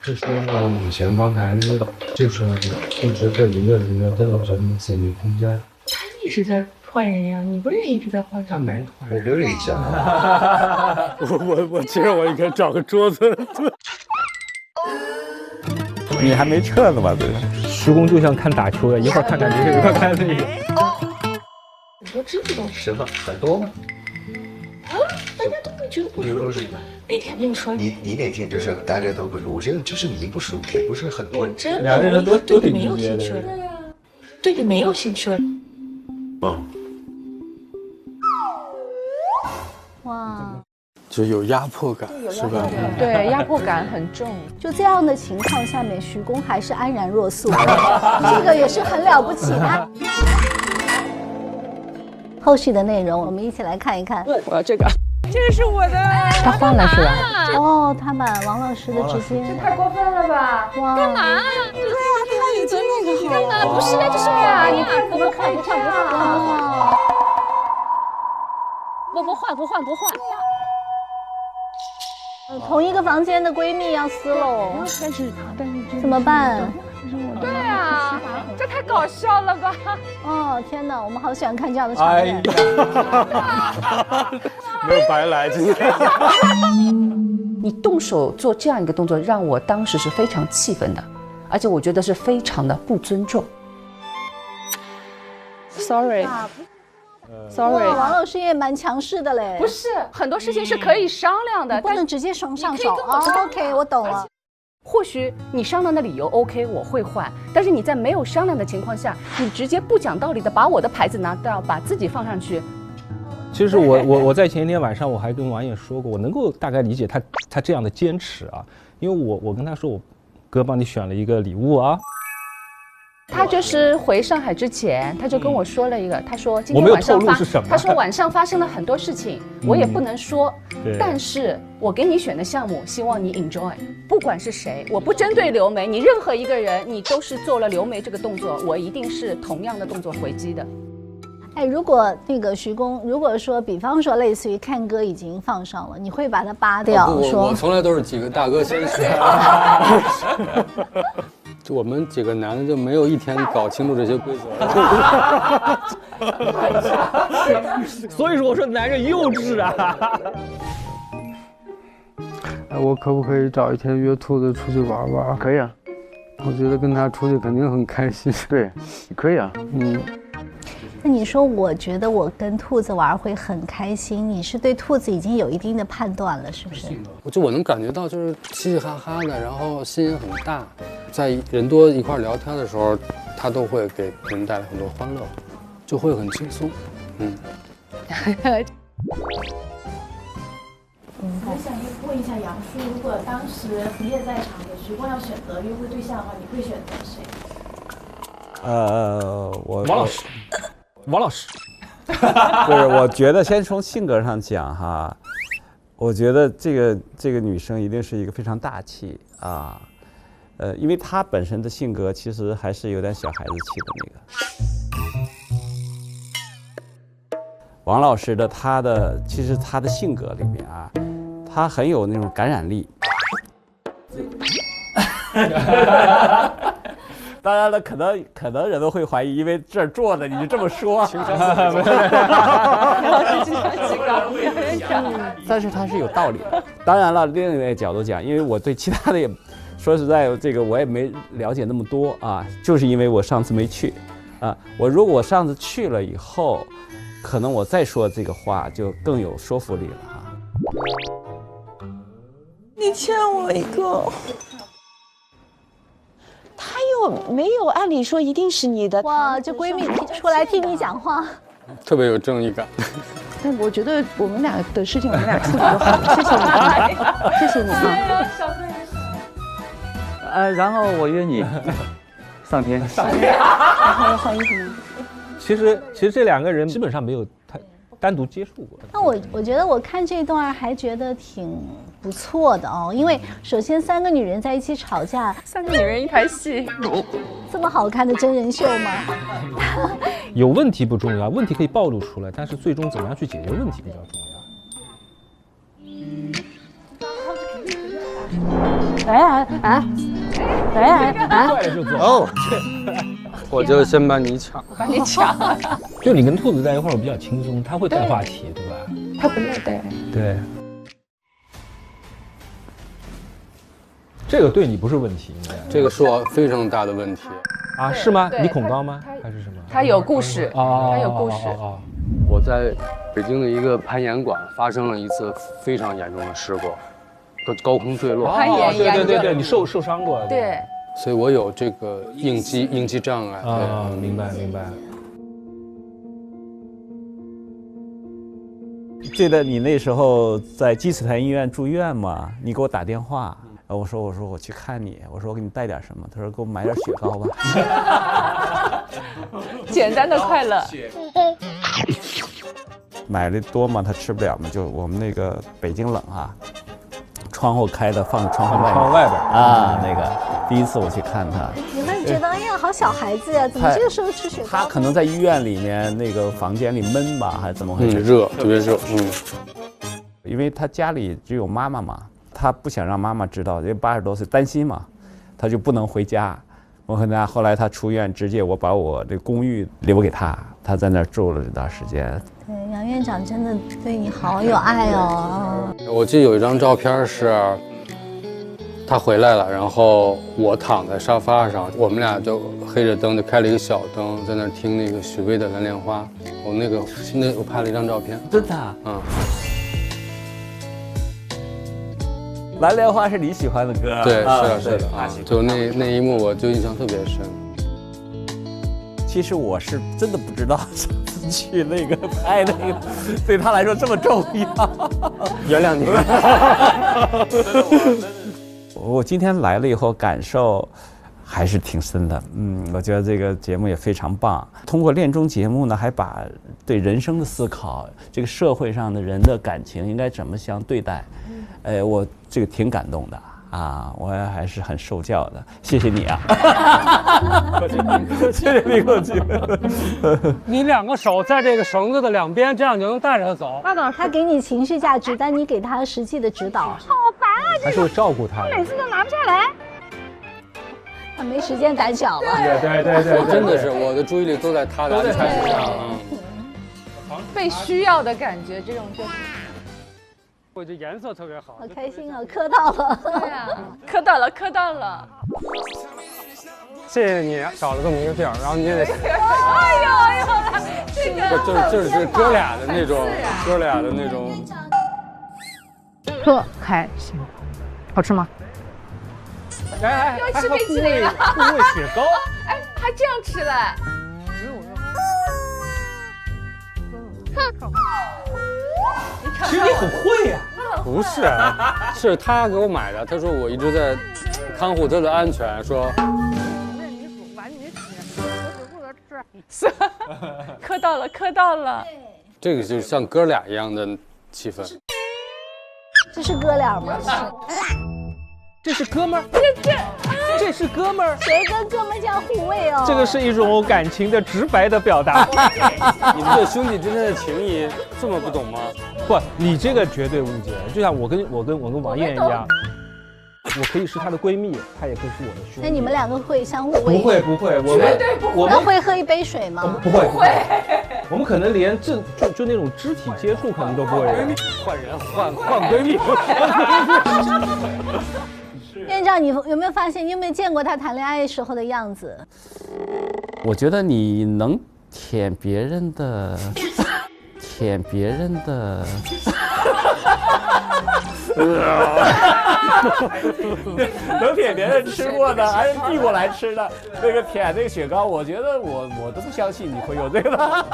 就是以前刚才就是一直在一个人的人心理空间。他一直在换人呀，你不是也一直在换人？他没换，我留了一下。我其实我应该找个桌子。你还没撤呢吧？这施工就像看打球的，一会儿看这个，一会儿看那个。很多知识都是吗？很多吗？啊，大家都会觉得不舒服。那天跟你说，你那天就是大家都不舒服，我觉得就是你不舒服，不是很多。我真的，两个人都对你挺没有兴趣了呀，对你没有兴趣了。哇，就有压迫感，是吧？对，压迫感很重。就这样的情况下面，徐工还是安然若素，这个也是很了不起的。后续的内容我们一起来看一看。我要这个，这是我的。他换了是吧？哦，他把王老师的直接，这太过分了吧？哇，干嘛？对啊，他已经那个好了。干嘛？不是的，这是我呀！你看不换不换不换。不换。同一个房间的闺蜜要撕喽，但是怎么办？对啊，这太搞笑了吧！哦天哪，我们好喜欢看这样的场面。没有白来今天。你动手做这样一个动作，让我当时是非常气愤的，而且我觉得是非常的不尊重。Sorry，王老师也蛮强势的嘞。不是，很多事情是可以商量的，不能直接上手。OK， 我懂了。或许你商量的理由 OK， 我会换，但是你在没有商量的情况下，你直接不讲道理的把我的牌子拿掉，把自己放上去。其实我在前一天晚上我还跟王爷说过，我能够大概理解他这样的坚持啊，因为我跟他说，我哥帮你选了一个礼物啊。他就是回上海之前，他就跟我说了一个，他说今天晚上他说晚上发生了很多事情，我也不能说，但是我给你选的项目，希望你 enjoy， 不管是谁，我不针对刘梅，你任何一个人，你都是做了刘梅这个动作，我一定是同样的动作回击的。哎，如果那个徐工，如果说，比方说类似于看歌已经放上了，你会把它扒掉？我从来都是几个大哥先选。就我们几个男的就没有一天搞清楚这些规则。所以说我说男人幼稚啊。哎，我可不可以找一天约兔子出去玩玩？可以啊，我觉得跟他出去肯定很开心。对，可以啊。那你说，我觉得我跟兔子玩会很开心，你是对兔子已经有一定的判断了，是不是？我能感觉到，就是嘻嘻哈哈的，然后心也很大，在人多一块聊天的时候，他都会给人带来很多欢乐，就会很轻松。我想问一下杨叔，如果当时你也在场，给徐工要选择约会对象的话，你会选择谁？王老师，不是，我觉得先从性格上讲哈，我觉得这个女生一定是一个非常大气啊，因为她本身的性格其实还是有点小孩子气的那个。王老师的其实他的性格里面啊，他很有那种感染力。当然了，可能人都会怀疑，因为这儿坐的你就这么说，但是他是有道理的。当然了，另一个角度讲，因为我对其他的也说实在，这个我也没了解那么多啊，就是因为我上次没去啊。如果我上次去了以后，可能我再说这个话就更有说服力了哈。你欠我一个。他又没有，按理说一定是你的。哇，这闺蜜出来替你讲话，特别有正义感。但我觉得我们俩的事情我们俩处理就好，谢谢你，谢谢你啊。然后我约你上天。然后要换衣服吗？其实这两个人基本上没有单独接触过。那我觉得我看这段还觉得挺不错的哦，因为首先3个女人在一起吵架，3个女人一台戏，这么好看的真人秀吗？有问题不重要，问题可以暴露出来，但是最终怎么样去解决问题比较重要。拽着就走。哦，我就先把你抢，把你抢。就你跟兔子在一块儿比较轻松，他会带话题，对吧？他不累，对。对。这个对你不是问题，这个是我非常大的问题啊？是吗？对你恐高吗？还是什么？他有故事，他有故事。我在北京的一个攀岩馆发生了一次非常严重的事故，高空坠落。攀岩，对，你受伤过。对。所以我有这个应激障碍。啊，明白。记得你那时候在积水潭医院住院嘛？你给我打电话，我说我去看你，我说我给你带点什么？他说给我买点雪糕吧。简单的快乐。买的多嘛，他吃不了嘛，就我们那个北京冷啊，窗户开的放窗户外边啊，那个第一次我去看他，你们觉得哎呀好小孩子呀，怎么这个时候吃雪糕？他可能在医院里面那个房间里闷吧，还是怎么回事？热，特别热。因为他家里只有妈妈嘛，他不想让妈妈知道，因为80多岁担心嘛，他就不能回家。我和他后来他出院，直接我把我这公寓留给他，他在那儿住了这段时间。对，杨院长真的对你好有爱哦。我记得有一张照片是，他回来了，然后我躺在沙发上，我们俩就黑着灯，就开了一个小灯，在那儿听那个许巍的《蓝莲花》。我拍了一张照片，真的。蓝莲花是你喜欢的歌，对，是的啊，就那一幕我就印象特别深。其实我是真的不知道去那个拍那个对他来说这么重要。原谅你。我今天来了以后感受还是挺深的，我觉得这个节目也非常棒。通过恋综节目呢，还把对人生的思考，这个社会上的人的感情应该怎么相对待，我这个挺感动的啊，我还是很受教的，谢谢你啊！谢谢你，客气。你2个手在这个绳子的两边，这样你就能带着他走。他给你情绪价值，但你给他实际的指导。好烦啊！还是会照顾他。每次都拿不下来。他没时间胆小了。对，真的是我的注意力都在他的安全上。被需要的感觉，这种就是。我这颜色特别好，好开心啊！磕到了，对呀，磕到了。谢谢你找了这么一个地儿，然后你也得。哎呦，这个就是哥俩的那种，特开心，好吃吗？要吃冰淇淋了，不会雪糕，哎，还这样吃嘞？其实你很会呀。不是，是他给我买的。他说我一直在看护他的安全，说。是，磕到了。这个就像哥俩一样的气氛。这是哥俩吗？这是哥们儿，这是哥们儿。谁跟哥们儿叫护卫哦？这个是一种感情的直白的表达。你们对兄弟之间的情谊这么不懂吗？不，你这个绝对误解。就像我跟王艳一样，我可以是她的闺蜜，她也可以是我的兄弟。那你们2个会相互维？不会，我们会喝一杯水吗？不会。我们可能连就那种肢体接触可能都不会。换闺蜜。院长，你有没有发现？你有没有见过他谈恋爱时候的样子？我觉得你能舔别人的，能舔别人吃过的，还是递过来吃的？那个舔那个雪糕，我觉得我都不相信你会有这个的。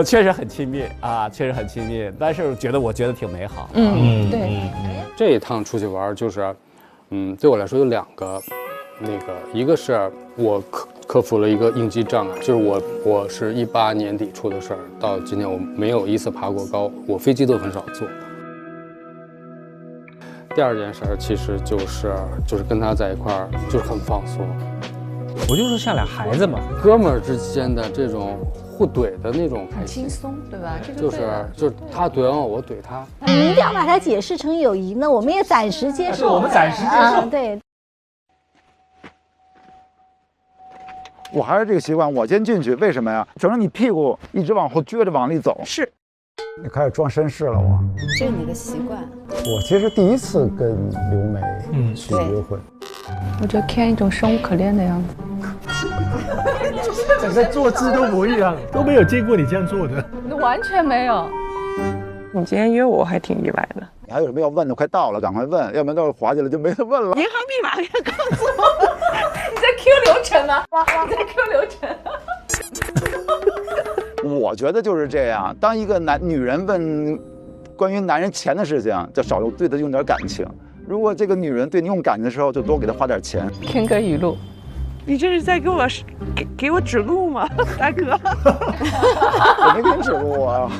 确实很亲密啊，确实很亲密，但是我觉得挺美好。对。这一趟出去玩就是，对我来说有2个，一个是我克服了一个应激障碍，就是我是18年底出的事儿，到今天我没有一次爬过高，我飞机都很少坐。第2件事其实就是跟他在一块儿就是很放松，我就说像俩孩子嘛，哥们儿之间的这种互怼的那种开心，轻松，对吧？这就是他怼完我怼他。你一定要把它解释成友谊呢，我们也暂时接受。我们暂时接受。对。我还是这个习惯，我先进去，为什么呀？整个你屁股一直往后撅着往里走。是。你开始装绅士了，我。这是你的习惯。我其实第一次跟刘梅去约会，我觉得 Ken 一种生无可恋的样子。整个坐姿都不一样，都没有见过你这样做的。完全没有。你今天约我还挺意外的。你还有什么要问的？快到了，赶快问，要不然到时候滑起来就没得问了。银行密码也告诉我。你在 Q 流程吗？你在 Q 流程。我觉得就是这样，当一个女人问关于男人钱的事情，就少对他用点感情；如果这个女人对你用感情的时候，就多给她花点钱。Ken哥语录，你这是在给我指路吗，大哥？我没给你指路啊。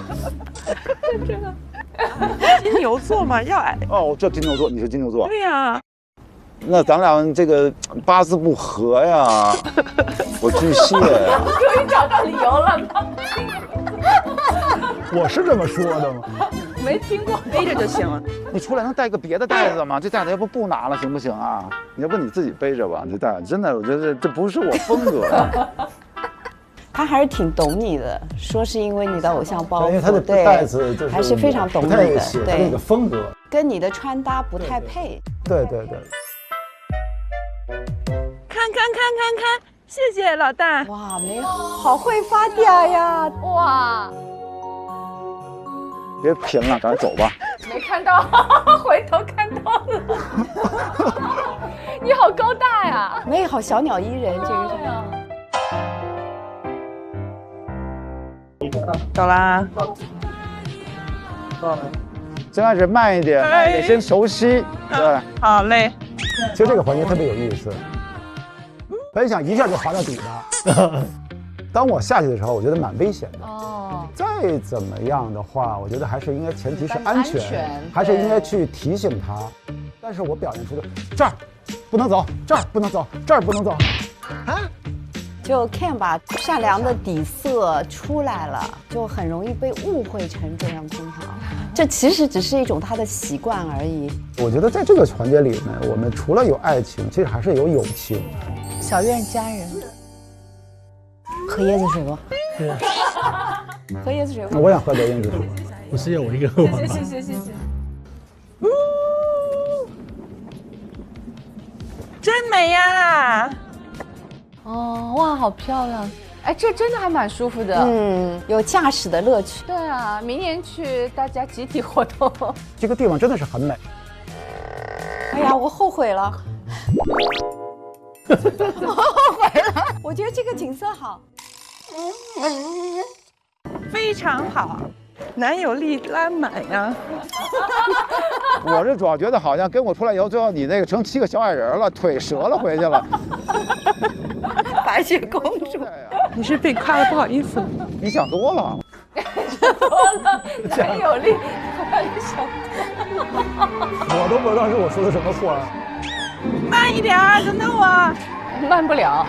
这个金牛座嘛，要爱。哦，这金牛座，你是金牛座。对呀。那咱俩这个八字不合呀，我巨蟹。终于找到理由了吗？我是这么说的吗？没听过，背着就行了。你出来能带个别的袋子吗？这袋子要不拿了行不行啊？要不你自己背着吧，这袋子真的，我觉得这不是我风格。他还是挺懂你的，说是因为你的偶像包袱，因为他的袋子就是还是非常懂你的，对那个风格跟你的穿搭不太配。对。看，谢谢老大。哇，美好，好会发嗲呀！哇，别贫了，赶快走吧。没看到，回头看到了。你好高大呀！美好小鸟依人，这个是。走啦。最开始慢一点，先熟悉。对，好嘞。其实这个环节特别有意思。本想一下就滑到底的，当我下去的时候，我觉得蛮危险的。哦，再怎么样的话，我觉得还是应该前提是安全，还是应该去提醒他。但是我表现出的这儿不能走，这儿不能走，这儿不能走，啊，就 Ken 把善良的底色出来了，就很容易被误会成这样空调。这其实只是一种他的习惯而已。我觉得在这个环节里呢，我们除了有爱情，其实还是有友情。小院佳人，喝椰子水不？喝椰子水不？我想喝点椰子水。不是要我一个喝完吗？谢谢。真美呀！哦，哇，好漂亮！哎，这真的还蛮舒服的。有驾驶的乐趣。对啊，明年去大家集体活动。这个地方真的是很美。哎呀，我后悔了。我后悔了，我觉得这个景色好，非常好，男友力拉满呀。我这主要觉得好像跟我出来以后，最后你那个成7个小矮人了，腿折了回去了。白雪公主，你是被夸了，不好意思。你想多了。男友力，我都不知道是我说的什么话。慢一点，等等我。慢不了，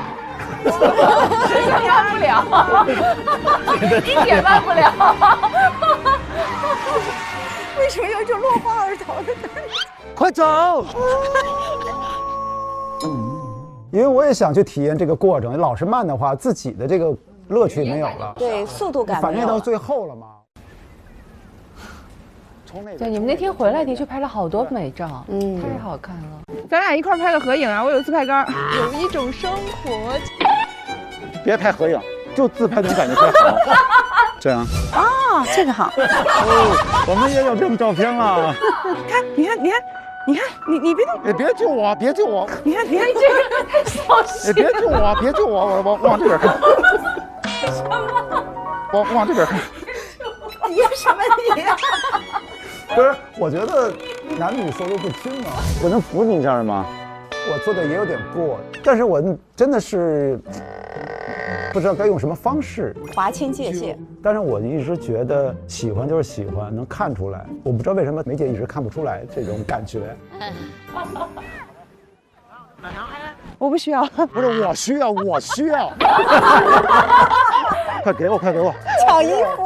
慢不了，一点慢不了。为什么有一种落荒而逃的感觉？快走！因为我也想去体验这个过程，老是慢的话，自己的这个乐趣没有了。对，速度感。反正到最后了嘛。对，你们那天回来的确拍了好多美照，太好看了。咱俩一块拍个合影啊！我有自拍杆，有一种生活。别拍合影，就自拍那种感觉最好。这样。啊，这个好。我们也有这种照片了。看，你看，你别动！别救我，别救我！你看，这个太小心。别救我，别救我！我往这边看。什么？我往这边看。你有什么你呀？不是，我觉得男女授受不亲嘛。我能扶你一下吗？我做的也有点过，但是我真的是不知道该用什么方式划清界限。但是我一直觉得喜欢就是喜欢，能看出来。我不知道为什么梅姐一直看不出来这种感觉。我不需要。不是我需要，我需要。快给我，快给我！抢衣服。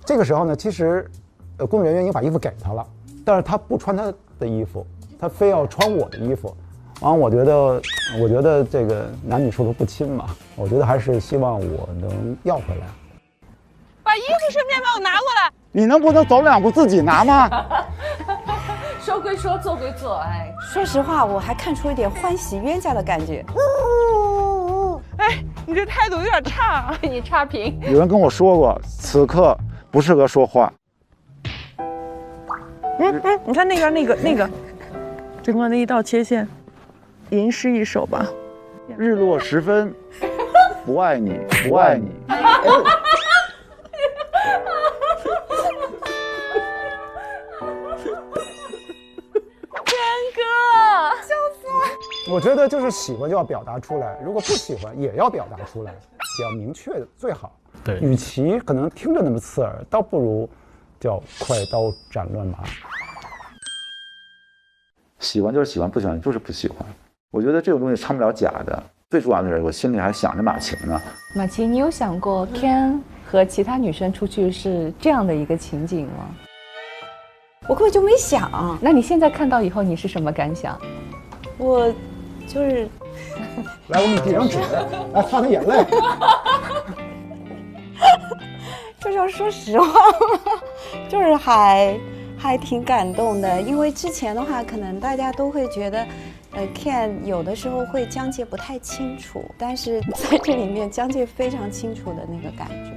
这个时候呢，其实，工作人员已经把衣服给他了，但是他不穿他的衣服，他非要穿我的衣服。完，我觉得这个男女授受不亲嘛，我觉得还是希望我能要回来。把衣服顺便帮我拿过来。你能不能走2步自己拿吗？说归说，做归做，哎，说实话，我还看出一点欢喜冤家的感觉。哎，你这态度有点差，你差评。有人跟我说过，此刻不适合说话。你看那个，整个的一道切线，吟诗一首吧。日落时分，不爱你，不爱你。我觉得就是喜欢就要表达出来，如果不喜欢也要表达出来，比较明确的最好。对，与其可能听着那么刺耳，倒不如叫快刀斩乱麻。喜欢就是喜欢，不喜欢就是不喜欢。我觉得这种东西唱不了假的，最重要的是我心里还想着马晴呢。马晴，你有想过 Ken 和其他女生出去是这样的一个情景吗？我根本就没想。那你现在看到以后，你是什么感想？我就是来，我给你递张纸，来擦擦眼泪。就是要说实话，就是还挺感动的，因为之前的话，可能大家都会觉得，Ken 有的时候会疆界不太清楚，但是在这里面疆界非常清楚的那个感觉。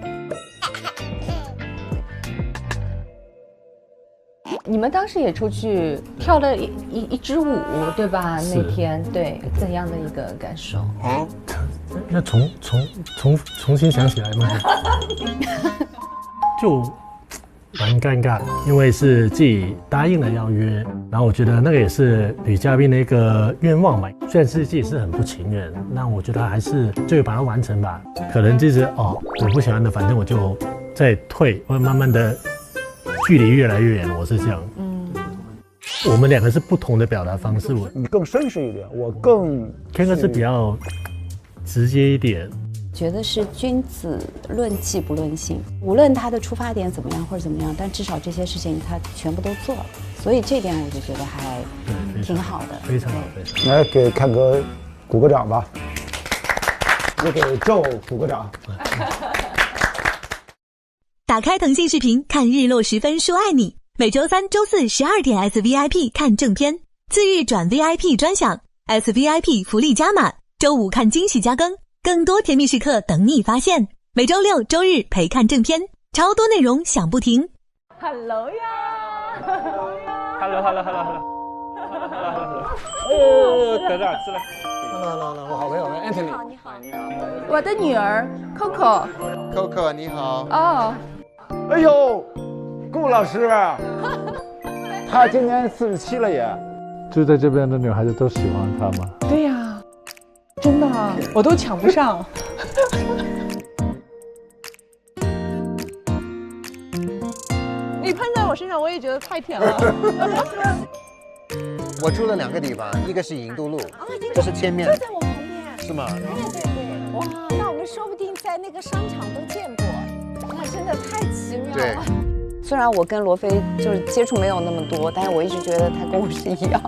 你们当时也出去跳了一支舞，对吧？那天对，怎样的一个感受？那重新想起来吗？就蛮尴尬的，因为是自己答应了要约，然后我觉得那个也是女嘉宾的一个愿望嘛。虽然是自己是很不情愿，那我觉得还是就把它完成吧。可能就是我不喜欢的，反正我就再退，会慢慢的。距离越来越远，我是这样。我们两个是不同的表达方式。你更绅士一点，我更Ken哥是比较直接一点。觉得是君子论迹不论心，无论他的出发点怎么样或者怎么样，但至少这些事情他全部都做了，所以这点我就觉得还挺好的，非常好，非常好。来给Ken哥鼓个掌吧，也给Joe鼓个掌。打开腾讯视频看日落时分说爱你，每周3、周4 12点 SVIP 看正片，次日转 VIP 专享 ，SVIP 福利加码，周5看惊喜加更，更多甜蜜时刻等你发现。每周6、周日陪看正片，超多内容想不停。Hello 呀 ，Hello。在这儿吃来。我好朋友 Anthony。你好。我的女儿 Coco。你好。哦。哎呦，顾老师，他今年47了也。住在这边的女孩子都喜欢他吗？对呀，真的，我都抢不上。你喷在我身上，我也觉得太甜了。我住了2个地方，一个是郢都路，这是千面，就在我旁边，是吗？对，哇，那我们说不定在那个商场都见过，那真的太奇妙了。对，虽然我跟罗非就是接触没有那么多，但是我一直觉得他跟我是一样。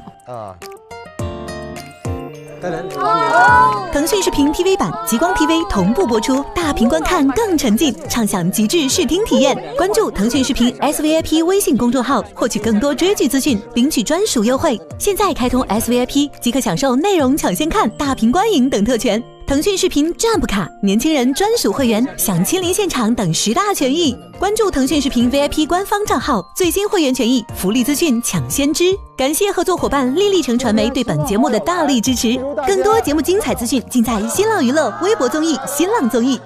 腾讯视频 TV 版、极光 TV 同步播出，大屏观看更沉浸，畅享极致视听体验。关注腾讯视频 SVIP 微信公众号，获取更多追剧资讯，领取专属优惠。现在开通 SVIP 即可享受内容抢先看、大屏观影等特权。腾讯视频 Jump 卡、年轻人专属会员、享亲临现场等10大权益。关注腾讯视频 VIP 官方账号，最新会员权益、福利资讯抢先知。感谢合作伙伴丽丽城传媒对本节目的大力支持。更多节目精彩资讯尽在新浪娱乐微博综艺、新浪综艺。